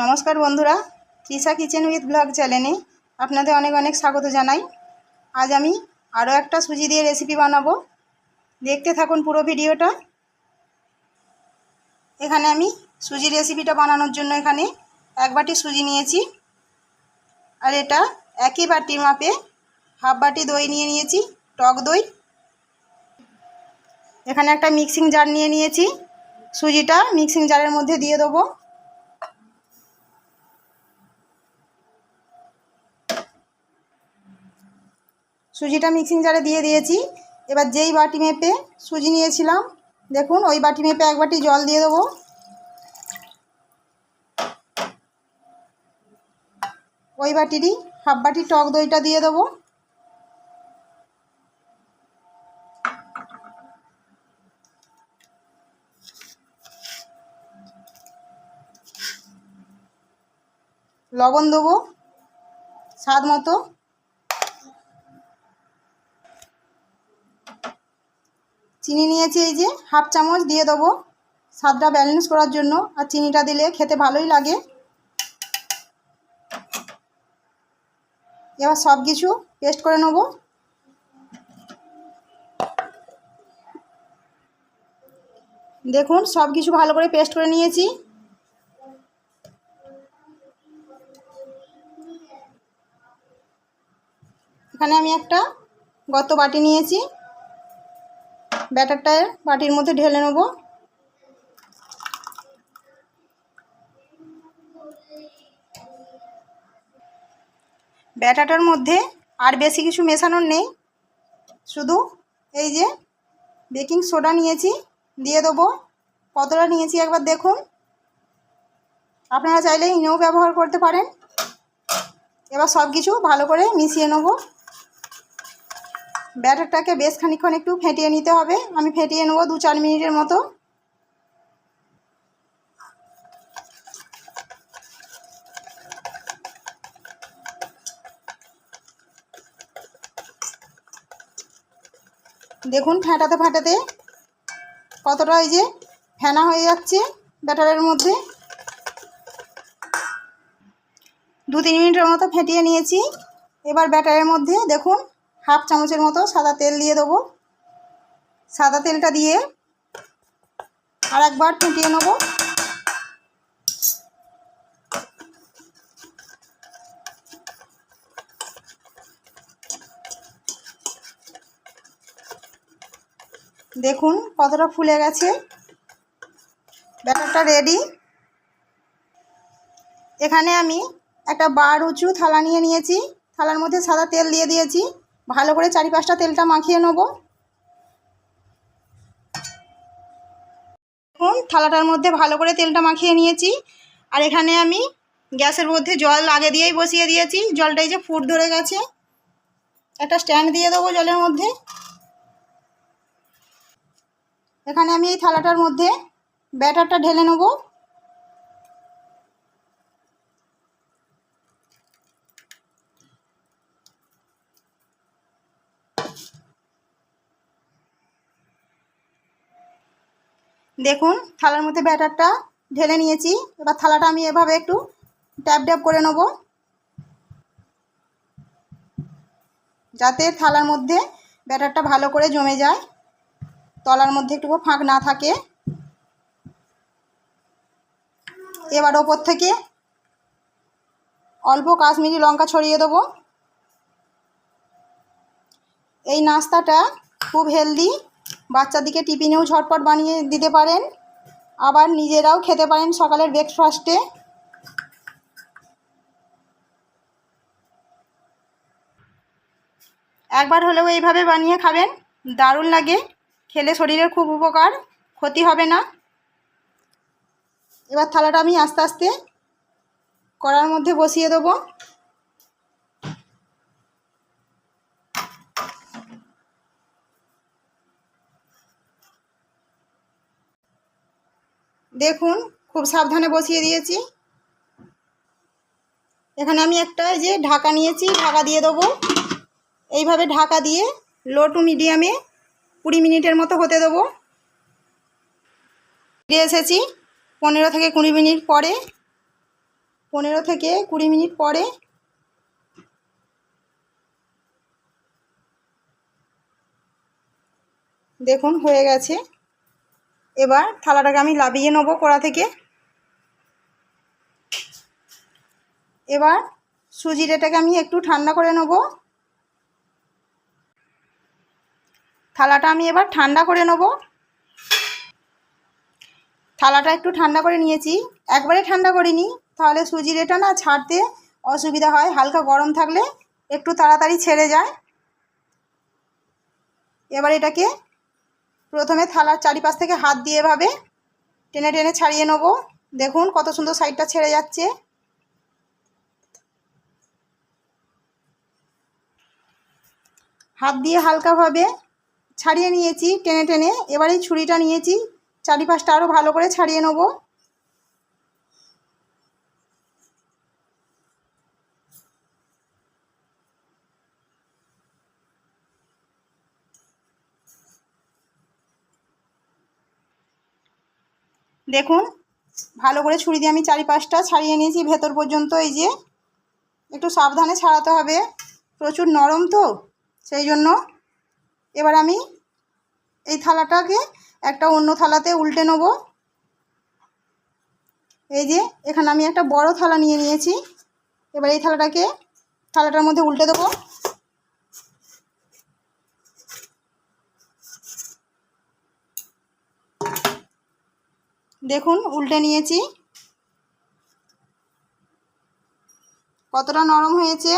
নমস্কার বন্ধুরা, Trisha kitchen with blog চ্যানেলে আপনাদের অনেক অনেক স্বাগত জানাই। আজ আমি আরও একটা সুজি দিয়ে রেসিপি বানাবো, দেখতে থাকুন পুরো ভিডিওটা। এখানে আমি সুজি রেসিপিটা বানানোর জন্য এখানে 1 বাটি সুজি নিয়েছি, আর এটা একই বাটির মাপে হাফ বাটি দই নিয়ে নিয়েছি, টক দই। এখানে একটা মিক্সিং জার নিয়ে নিয়েছি, সুজিটা মিক্সিং জারের মধ্যে দিয়ে দেবো। সুজিটা মিক্সিং জারে দিয়ে দিয়েছি। এবার যেই বাটি মেপে সুজি নিয়েছিলাম, দেখুন ওই বাটি মেপে 1 বাটি জল দিয়ে দেবো। ওই বাটিরই হাফ বাটি টক দইটা দিয়ে দেবো। লবণ দেবো স্বাদ মতো। চিনি নিয়েছি, এই যে হাফ চামচ দিয়ে দেবো, স্বাদটা ব্যালেন্স করার জন্য। আর চিনিটা দিলে খেতে ভালোই লাগে। এবার সব কিছু পেস্ট করে নেব। দেখুন সব কিছু ভালো করে পেস্ট করে নিয়েছি। এখানে আমি একটা গর্ত বাটি নিয়েছি, ব্যাটারটা বাটির মধ্যে ঢেলে নেব। ব্যাটারটার মধ্যে আর বেশি কিছু মেশানোর নেই, শুধু এই যে বেকিং সোডা নিয়েছি, দিয়ে দেবো। কতটা নিয়েছি একবার দেখুন, আপনারা চাইলে ইনোও ব্যবহার করতে পারেন। এবার সব কিছু ভালো করে মিশিয়ে নেব। ব্যাটারটাকে বেশ খানিকক্ষণ একটু ফেটিয়ে নিতে হবে। আমি ফেটিয়ে নেব 2-4 মিনিটের মতো। দেখুন ফেটাতে ফেটাতে কতটা এই যে ফেনা হয়ে যাচ্ছে ব্যাটারের মধ্যে। 2-3 মিনিটের মতো ফেটিয়ে নিয়েছি। এবার ব্যাটারের মধ্যে দেখুন হাফ চামচের মতো সাদা তেল দিয়ে দেবো। সাদা তেলটা দিয়ে আর একবার ফেটিয়ে নেব। দেখুন কতটা ফুলে গেছে। ব্যাটারটা রেডি। এখানে আমি একটা বার উঁচু থালা নিয়ে নিয়েছি, থালার মধ্যে সাদা তেল দিয়ে দিয়েছি। ভালো করে 4-5টা তেলটা মাখিয়ে নেব। দেখুন থালাটার মধ্যে ভালো করে তেলটা মাখিয়ে নিয়েছি। আর এখানে আমি গ্যাসের মধ্যে জল আগে দিয়েই বসিয়ে দিয়েছি। জলটা এই যে ফুট ধরে গেছে। একটা স্ট্যান্ড দিয়ে দেবো জলের মধ্যে। এখানে আমি এই থালাটার মধ্যে ব্যাটারটা ঢেলে নেব। দেখুন থালার মধ্যে ব্যাটারটা ঢেলে নিয়েছি। এবার থালাটা আমি এভাবে একটু ট্যাপ ট্যাপ করে নেব, যাতে থালার মধ্যে ব্যাটারটা ভালো করে জমে যায়, তলার মধ্যে একটু ফাঁক না থাকে। এবার ওপর থেকে অল্প কাশ্মীরি লঙ্কা ছড়িয়ে দেবো। এই নাস্তাটা খুব হেলদি, বাচ্চাদিকে টিফিনেও ঝটপট বানিয়ে দিতে পারেন, আবার নিজেরাও খেতে পারেন সকালের ব্রেকফাস্টে। একবার হলেও এইভাবে বানিয়ে খাবেন, দারুণ লাগে। খেলে শরীরের খুব উপকার, ক্ষতি হবে না। এবার থালাটা আমি আস্তে আস্তে কড়ার মধ্যে বসিয়ে দেবো। দেখুন খুব সাবধানে বসিয়ে দিয়েছি। এখানে আমি একটা যে ঢাকা নিয়েছি, ঢাকা দিয়ে দেবো। এইভাবে ঢাকা দিয়ে লো টু মিডিয়ামে 20 মিনিটের মতো হতে দেবো। ফিরে এসেছি 15 থেকে 20 মিনিট পরে। 15 থেকে 20 মিনিট পরে দেখুন হয়ে গেছে। এবার থালাটাকে আমি নামিয়ে নেব কড়া থেকে। এবার সুজির এটাকে আমি একটু ঠান্ডা করে নেব। থালাটা আমি এবার ঠান্ডা করে নেব। থালাটা একটু ঠান্ডা করে নিয়েছি, একবারে ঠান্ডা করিনি, তাহলে সুজির এটা না ছাড়তে অসুবিধা হয়। হালকা গরম থাকলে একটু তাড়াতাড়ি ছেড়ে যায়। এবার এটাকে প্রথমে থালার চারিপাশ থেকে হাত দিয়ে এভাবে টেনে টেনে ছাড়িয়ে নেব। দেখুন কত সুন্দর সাইডটা ছেড়ে যাচ্ছে। হাত দিয়ে হালকাভাবে ছাড়িয়ে নিয়েছি টেনে টেনে। এবার এই ছুরিটা নিয়েছি, চারিপাশটা আরও ভালো করে ছাড়িয়ে নেব। দেখুন ভালো করে ছুরি দিয়ে আমি চারিপাশটা ছাড়িয়ে নিয়েছি ভেতর পর্যন্ত। এই যে একটু সাবধানে ছাড়াতে হবে, প্রচুর নরম তো সেই জন্য। এবার আমি এই থালাটাকে একটা অন্য থালাতে উল্টে নেব। এই যে এখানে আমি একটা বড় থালা নিয়ে নিয়েছি। এবার এই থালাটার মধ্যে উল্টে দেবো। দেখুন উল্টে নিয়েছি, কতটা নরম হয়েছে।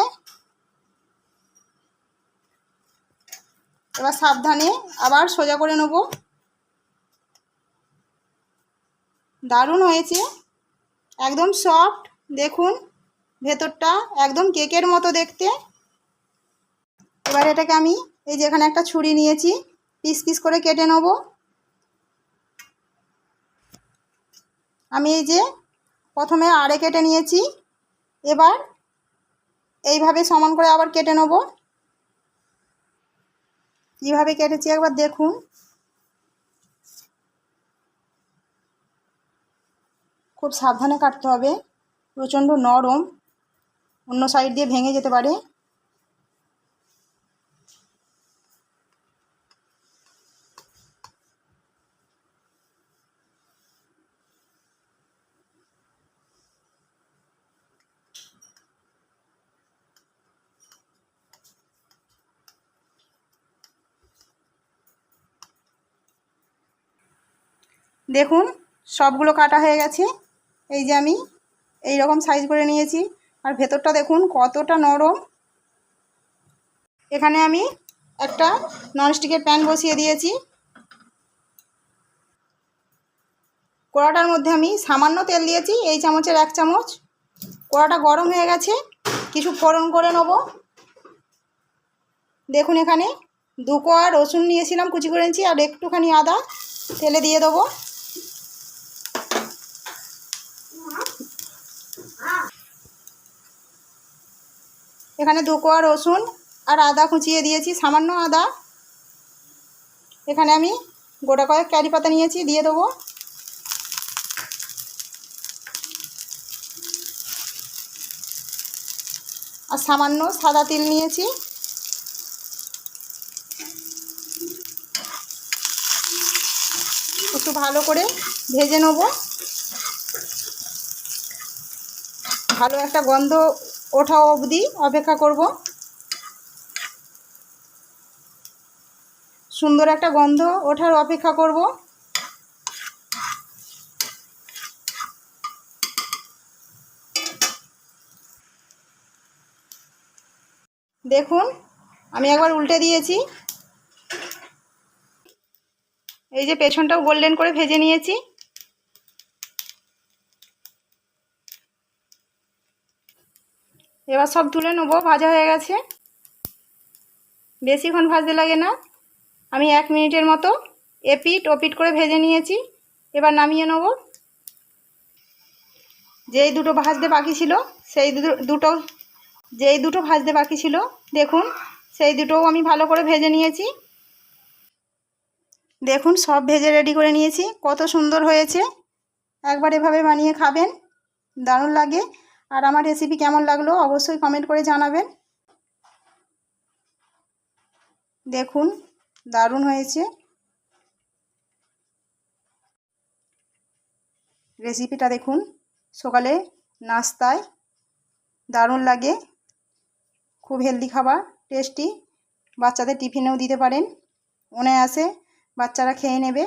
এবার সাবধানে আবার সোজা করে নেব। দারুণ হয়েছে, একদম সফট। দেখুন ভেতরটা একদম কেকের মতো দেখতে। এবার এটাকে আমি এই যে এখানে একটা ছুরি নিয়েছি, পিস পিস করে কেটে নেব। আমি এই যে প্রথমে আড়ে কেটে নিয়েছি, এবার এইভাবে সমান করে আবার কেটে নেব। কীভাবে কেটেছি একবার দেখুন। খুব সাবধানে কাটতে হবে, প্রচণ্ড নরম, অন্য সাইড দিয়ে ভেঙে যেতে পারে। দেখুন সবগুলো কাটা হয়ে গেছে। এই যে আমি এই রকম সাইজ করে নিয়েছি, আর ভেতরটা দেখুন কতটা নরম। এখানে আমি একটা ননস্টিকের প্যান বসিয়ে দিয়েছি। কড়াটার মধ্যে আমি সামান্য তেল দিয়েছি, এই চামচের 1 চামচ। কড়াটা গরম হয়ে গেছে, কিছু ফোড়ন করে নেব। দেখুন এখানে 2 কোয়া রসুন নিয়েছিলাম, কুচি করে নিয়েছি, আর একটুখানি আদা তেলে দিয়ে দেবো। এখানে 2 কোয়া রসুন আর আদা কুচিয়ে দিয়েছি, সামান্য আদা। এখানে আমি গোটা কয়েক কারি পাতা নিয়েছি, দিয়ে দেবো। আর সামান্য সাদা তিল নিয়েছি। একটু ভালো করে ভেজে নেব, ভালো একটা গন্ধ ওঠা অবধি অপেক্ষা করব। সুন্দর একটা গন্ধ ওঠার অপেক্ষা করব। দেখুন আমি একবার উল্টে দিয়েছি, এই যে পেছনটাও গোল্ডেন করে ভেজে নিয়েছি। এবার সব তুলে নেবো, ভাজা হয়ে গেছে। বেশিক্ষণ ভাজতে লাগে না, আমি 1 মিনিটের মতো এপিট ওপিট করে ভেজে নিয়েছি। এবার নামিয়ে নেব। যেই দুটো ভাজতে বাকি ছিল যেই দুটো ভাজতে বাকি ছিল দেখুন সেই দুটোও আমি ভালো করে ভেজে নিয়েছি। দেখুন সব ভেজে রেডি করে নিয়েছি, কত সুন্দর হয়েছে। একবার এভাবে বানিয়ে খাবেন, দারুণ লাগে। আর আমার রেসিপি কেমন লাগলো অবশ্যই কমেন্ট করে জানাবেন। দেখুন দারুণ হয়েছে। রেসিপিটা দেখুন, সকালে নাস্তায় দারুণ লাগে, খুব হেলদি খাবার, টেস্টি, বাচ্চাদের টিফিনেও দিতে পারেন, অনায়াসে বাচ্চারা খেয়ে নেবে।